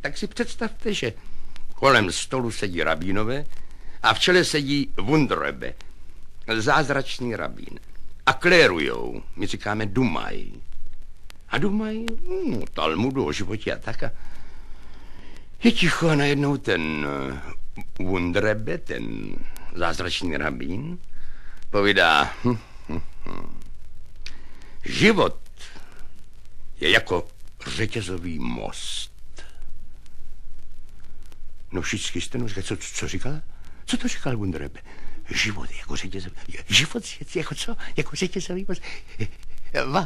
tak si představte, že kolem stolu sedí rabínové a v čele sedí Wunderebe, zázračný rabín. A klérujou, my říkáme dumaj. A dumaj, Talmudu o životě a tak. A je ticho a najednou ten Wunderebe, ten zázračný rabín, povídá, život je jako řetězový most. No všichni jste no říkali, co říkal? Co to říkal Wunderebe? Život je jako řetězový. Život je jako co? Jako řetězový most.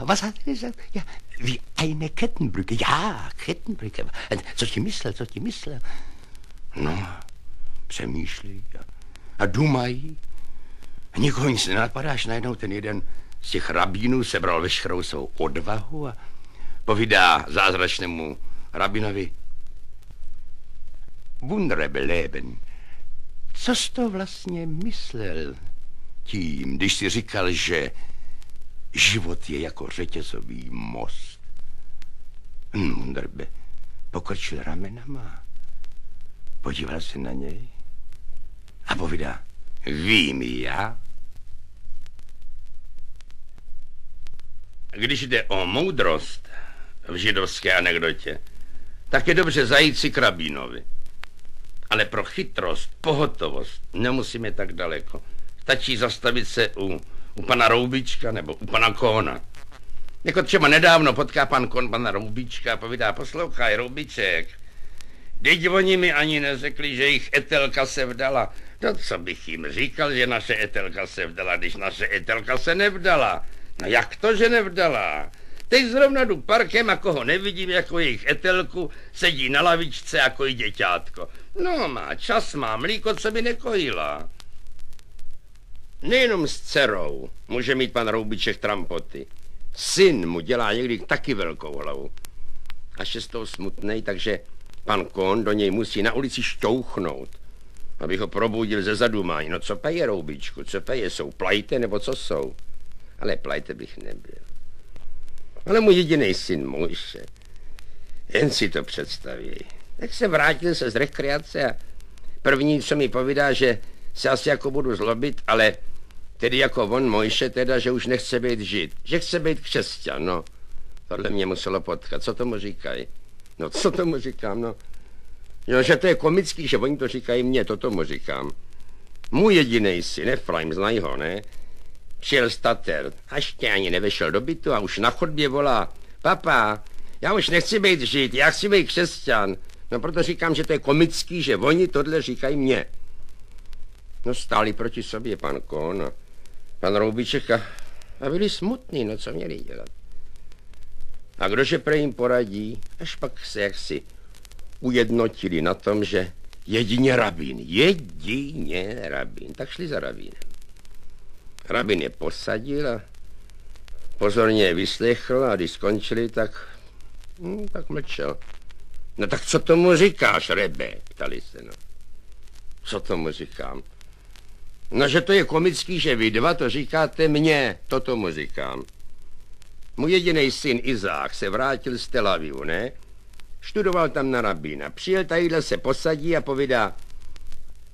Was hat er gesagt? Ja, wie eine Kettenbrücke. Ja, Kettenbrücke. Co ti myslel? No, přemýšlí a dumají. A nikoho nic nenapadá, až najednou ten jeden z těch rabínů sebral veškerou svou odvahu a povídá zázračnému rabinovi: Wunderebe leben, co jsi to vlastně myslel tím, když jsi říkal, že život je jako řetězový most? Wunderebe pokrčil ramenama, podíval se na něj a povídá: vím já. Když jde o moudrost v židovské anekdotě, tak je dobře zajít si k rabínovi. Ale pro chytrost, pohotovost nemusíme tak daleko. Stačí zastavit se u pana Roubička nebo u pana Kohna. Jako třeba nedávno potká pan Kohn pana Roubička a povídá: poslouchaj, Roubiček, teď oni mi ani neřekli, že jejich Etelka se vdala. No co bych jim říkal, že naše Etelka se vdala, když naše Etelka se nevdala? No jak to, že nevdala? Teď zrovna jdu parkem a koho nevidím jako jejich Etelku, sedí na lavičce jako i děťátko. No má čas, má mlíko, co by nekojila. Nejenom s dcerou může mít pan Roubiček trampoty. Syn mu dělá někdy taky velkou hlavu. Až je z toho smutnej, takže pan Kohn do něj musí na ulici šťouchnout, aby ho probudil ze zadumání. No co peje, Roubičku, co peje, jsou plajte nebo co jsou? Ale plajte bych nebyl. Ale můj jediný syn Mojše, jen si to představí. Tak se vrátil se z rekreace a první, co mi povídá, že se asi jako budu zlobit, ale tedy jako on Mojše teda, že už nechce být žid, že chce být křesťan, no. Tohle mě muselo potkat. Co tomu říkají? No co tomu říkám, no. Jo, že to je komický, že oni to říkají mně, to tomu říkám. Můj jediný syn, Efraim, znají ho, ne? Přijel stater, a ještě ani nevešel do bytu a už na chodbě volá: papa, já už nechci být žid, já chci být křesťan. No proto říkám, že to je komický, že oni tohle říkají mně. No stáli proti sobě pan Kohn a pan Roubiček a byli smutní, no co měli dělat. A kdože prej jim poradí, až pak se jaksi ujednotili na tom, že jedině rabín, tak šli za rabínem. Rabín je posadil a pozorně je vyslechl a když skončili, tak mlčel. No tak co tomu říkáš, Rebe? Ptali se, no. Co tomu říkám? No, že to je komický, že vy dva to říkáte mně, to tomu říkám. Můj jediný syn Izák se vrátil z Tel Avivu, ne? Študoval tam na rabína. Přijel tadyhle se posadí a povídá: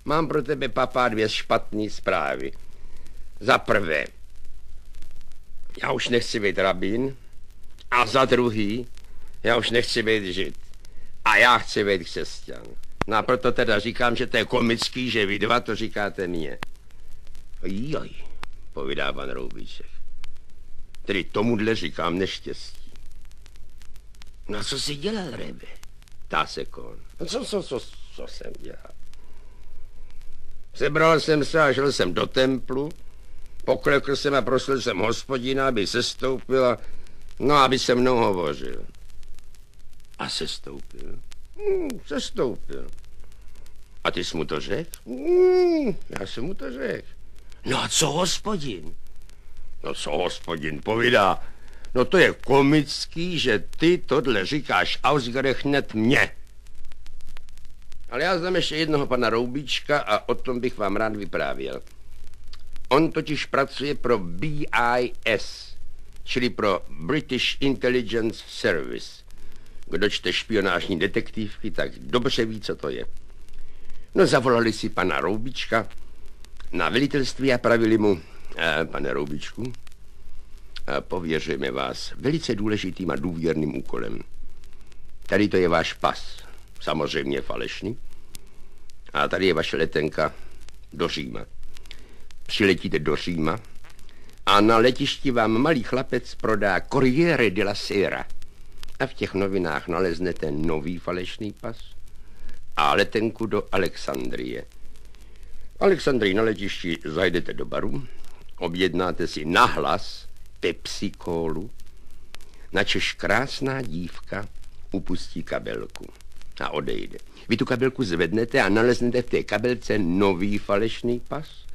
mám pro tebe, papá, 2 špatné zprávy. Za prvé, já už nechci být rabín, a za druhý, já už nechci být žid. A já chci být křesťan. No a proto teda říkám, že to je komický, že vy dva to říkáte mně. Joj, povídá pan Roubiček. Tedy tomuhle říkám neštěstí. No a co jsi dělal, Rebe? Ptá se Kohn. No co jsem dělal? Sebral jsem se a šel jsem do templu, poklekl jsem a prosil jsem Hospodina, aby sestoupil a aby se mnou hovořil. A sestoupil? Sestoupil. A ty jsi mu to řekl? Já jsem mu to řekl. No a co Hospodin? No co Hospodin povídá? No to je komický, že ty tohle říkáš ausgerechnet mně. Ale já znám ještě jednoho pana Roubička a o tom bych vám rád vyprávěl. On totiž pracuje pro BIS, čili pro British Intelligence Service. Kdo čte špionážní detektivky, tak dobře ví, co to je. No, zavolali si pana Roubička na velitelství a pravili mu: pane Roubičku, pověřujeme vás velice důležitým a důvěrným úkolem. Tady to je váš pas, samozřejmě falešný. A tady je vaše letenka do Říma. Přiletíte do Říma a na letišti vám malý chlapec prodá Corriere della Sera. A v těch novinách naleznete nový falešný pas a letenku do Alexandrie. V Alexandrii na letišti zajdete do baru, objednáte si nahlas Pepsi Colu, načež krásná dívka upustí kabelku a odejde. Vy tu kabelku zvednete a naleznete v té kabelce nový falešný pas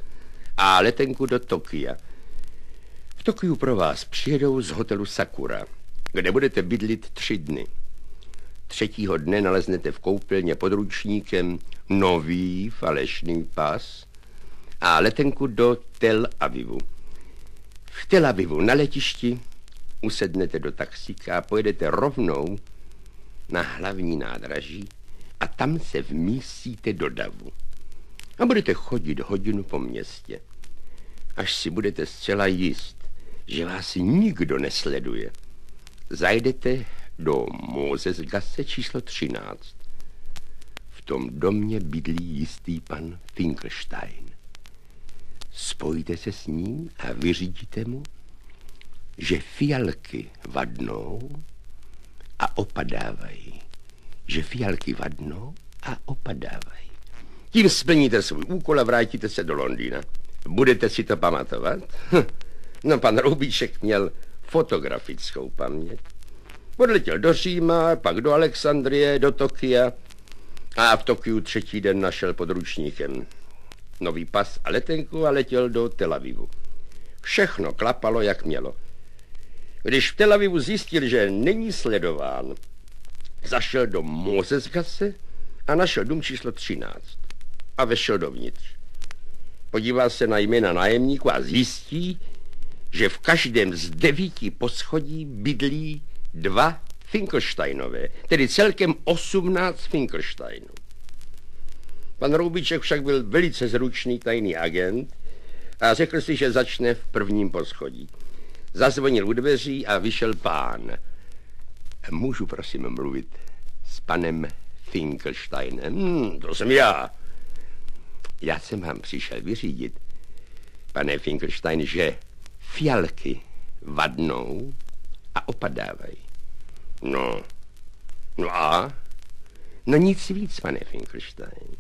a letenku do Tokia. V Tokiu pro vás přijedou z hotelu Sakura, kde budete bydlit 3 dny. 3. dne naleznete v koupelně pod ručníkem nový falešný pas a letenku do Tel Avivu. V Tel Avivu na letišti usednete do taxíka a pojedete rovnou na hlavní nádraží a tam se vmístíte do davu. A budete chodit hodinu po městě, až si budete zcela jist, že vás nikdo nesleduje. Zajdete do Mosesgasse číslo 13. V tom domě bydlí jistý pan Finkelstein. Spojíte se s ním a vyřídíte mu, že fialky vadnou a opadávají. Že fialky vadnou a opadávají. Tím splníte svůj úkol a vrátíte se do Londýna. Budete si to pamatovat? No, pan Roubíček měl fotografickou paměť. Odletěl do Říma, pak do Alexandrie, do Tokia a v Tokiu 3. den našel pod ručníkem nový pas a letenku a letěl do Tel Avivu. Všechno klapalo, jak mělo. Když v Tel Avivu zjistil, že není sledován, zašel do Mosesgasse a našel dům číslo 13 a vešel dovnitř. Podíval se na jména nájemníků a zjistí, že v každém z 9 poschodí bydlí 2 Finkelsteinové, tedy celkem 18 Finkelsteinů. Pan Roubíček však byl velice zručný tajný agent a řekl si, že začne v 1. poschodí. Zazvonil u dveří a vyšel pán. Můžu prosím mluvit s panem Finkelsteinem? To jsem já. Já jsem vám přišel vyřídit, pane Finkelstein, že fialky vadnou a opadávají. No a? No nic víc, pane Finkelstein.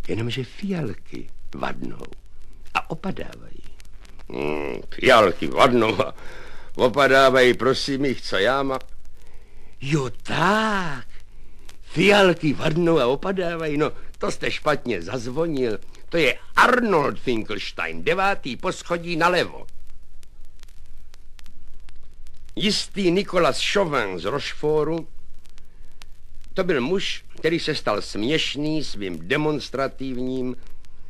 Jenomže fialky vadnou a opadávají. Fialky vadnou a opadávají, prosím jich, co já mám? Jo tak, fialky vadnou a opadávají, no to jste špatně zazvonil. To je Arnold Finkelstein, 9. poschodí nalevo. Jistý Nicolas Chauvin z Rochefortu, to byl muž, který se stal směšný svým demonstrativním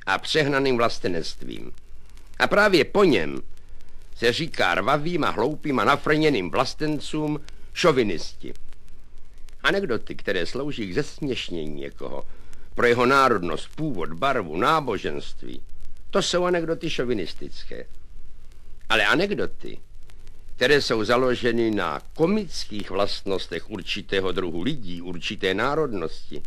a přehnaným vlastenectvím. A právě po něm se říká rvavým a hloupým a nafrněným vlastencům šovinisti. Anekdoty, které slouží k zesměšnění někoho pro jeho národnost, původ, barvu, náboženství, to jsou anekdoty šovinistické. Ale anekdoty, které jsou založeny na komických vlastnostech určitého druhu lidí, určité národnosti,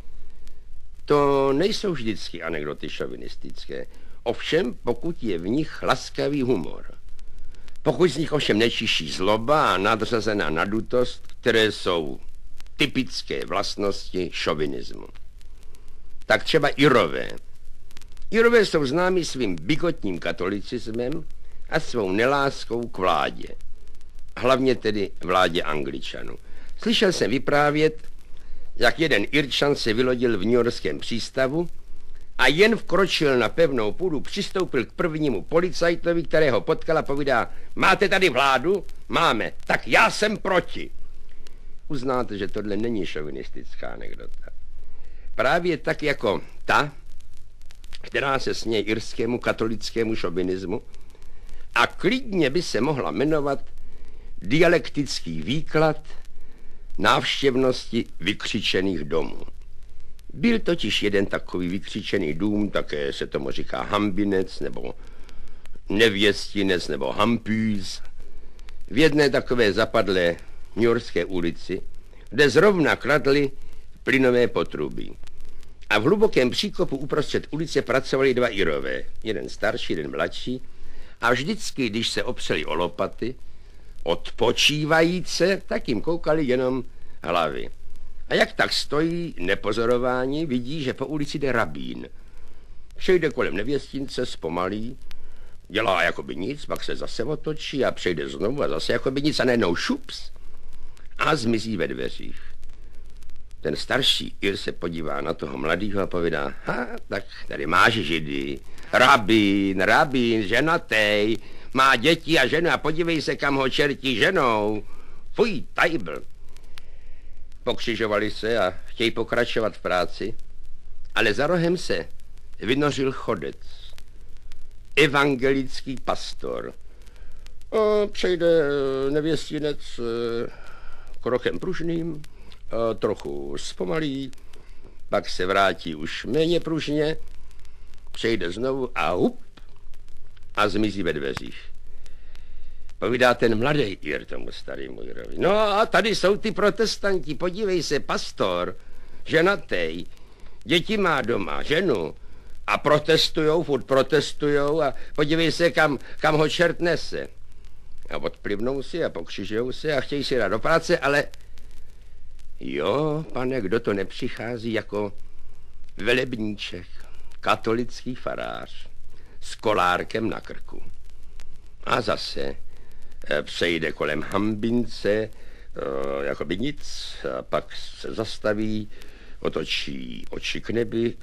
to nejsou vždycky anekdoty šovinistické. Ovšem, pokud je v nich laskavý humor. Pokud z nich ovšem nečiší zloba a nadřazená nadutost, které jsou typické vlastnosti šovinismu. Tak třeba Irové. Irové jsou známí svým bigotním katolicismem a svou neláskou k vládě. Hlavně tedy vládě Angličanů. Slyšel jsem vyprávět, jak jeden Irčan se vylodil v newyorském přístavu a jen vkročil na pevnou půdu, přistoupil k prvnímu policajtovi, kterého potkal a povídá: máte tady vládu? Máme. Tak já jsem proti. Uznáte, že tohle není šovinistická anekdota. Právě tak jako ta, která se směje irskému katolickému šovinismu a klidně by se mohla jmenovat dialektický výklad návštěvnosti vykřičených domů. Byl totiž jeden takový vykřičený dům, také se tomu říká Hambinec, nebo Nevěstinec, nebo Hampus, v jedné takové zapadlé newyorské ulici, kde zrovna kradli plynové potrubí. A v hlubokém příkopu uprostřed ulice pracovali dva Irové, jeden starší, jeden mladší, a vždycky, když se opřeli o lopaty, odpočívajíce, tak jim koukali jenom hlavy. A jak tak stojí nepozorováni, vidí, že po ulici jde rabín. Přejde kolem nevěstince, zpomalí, dělá jakoby nic, pak se zase otočí a přejde znovu a zase jakoby nic a najednou šups a zmizí ve dveřích. Ten starší Ir se podívá na toho mladýho a povídá, tak tady máš židy, rabín, ženatej, má děti a ženu a podívej se, kam ho čertí ženou. Fuj, tajbl. Pokřižovali se a chtějí pokračovat v práci, ale za rohem se vynořil chodec, evangelický pastor. Přejde nevěstinec krokem pružným, trochu zpomalí, pak se vrátí už méně pružně, přejde znovu a hup a zmizí ve dveřích. Povídá ten mladý Ir tomu starému Irovi. No a tady jsou ty protestanti, podívej se, pastor, ženatej, děti má doma, ženu a furt protestujou a podívej se, kam ho čert nese. A odplivnou si a pokřižujou se a chtějí si dát do práce, ale jo, pane, kdo to nepřichází jako velebníček, katolický farář s kolárkem na krku. A zase přejde kolem Hambince, jakoby nic, a pak se zastaví, otočí oči k nebi,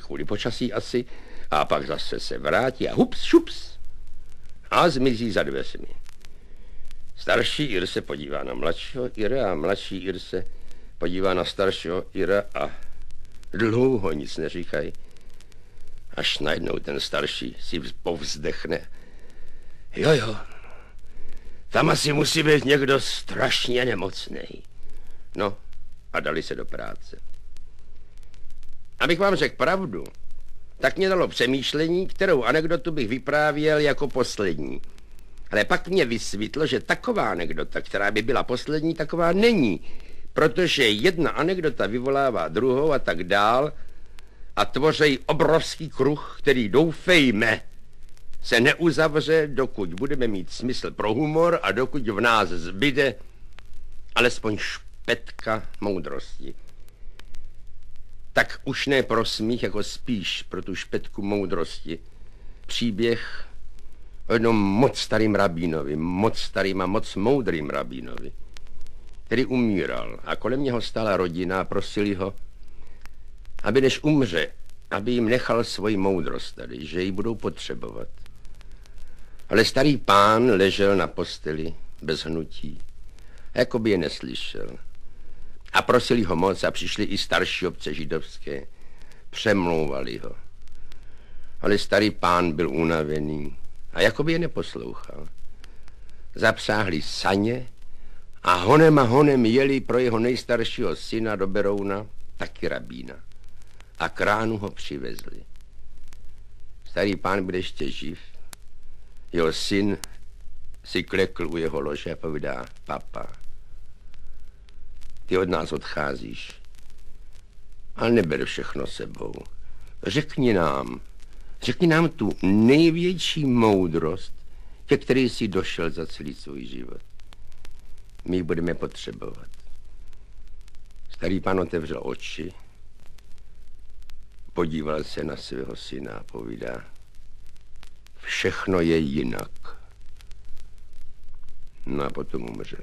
kvůli počasí asi, a pak zase se vrátí a hups, šups a zmizí za dveřmi. Starší Ir se podívá na mladšího Ira a mladší Ir se podívá na staršího Ira a dlouho nic neříkají. Až najednou ten starší si povzdechne. Jo, tam asi musí být někdo strašně nemocnej. No a dali se do práce. Abych vám řekl pravdu, tak mě dalo přemýšlení, kterou anekdotu bych vyprávěl jako poslední. Ale pak mě vysvětlo, že taková anekdota, která by byla poslední, taková není. Protože jedna anekdota vyvolává druhou a tak dál a tvoří obrovský kruh, který doufejme se neuzavře, dokud budeme mít smysl pro humor a dokud v nás zbyde alespoň špetka moudrosti. Tak už ne pro smích, jako spíš pro tu špetku moudrosti. Příběh o jednom moc starým rabínovi, moc starým a moc moudrým rabínovi, který umíral a kolem něho stála rodina a prosili ho, aby než umře, aby jim nechal svoji moudrost tady, že ji budou potřebovat. Ale starý pán ležel na posteli bez hnutí, jako by je neslyšel. A prosili ho moc a přišli i starší obce židovské, přemlouvali ho. Ale starý pán byl unavený a jako by je neposlouchal. Zapřáhli saně a honem jeli pro jeho nejstaršího syna do Berouna, taky rabína. A k ránu ho přivezli. Starý pán byl ještě živ. Jeho syn si klekl u jeho lože a povídá, papa, ty od nás odcházíš, ale neber všechno sebou. Řekni nám tu největší moudrost, ke které jsi došel za celý svůj život. My ji budeme potřebovat. Starý pán otevřel oči, podíval se na svého syna a povídá, všechno je jinak. No a potom umřel.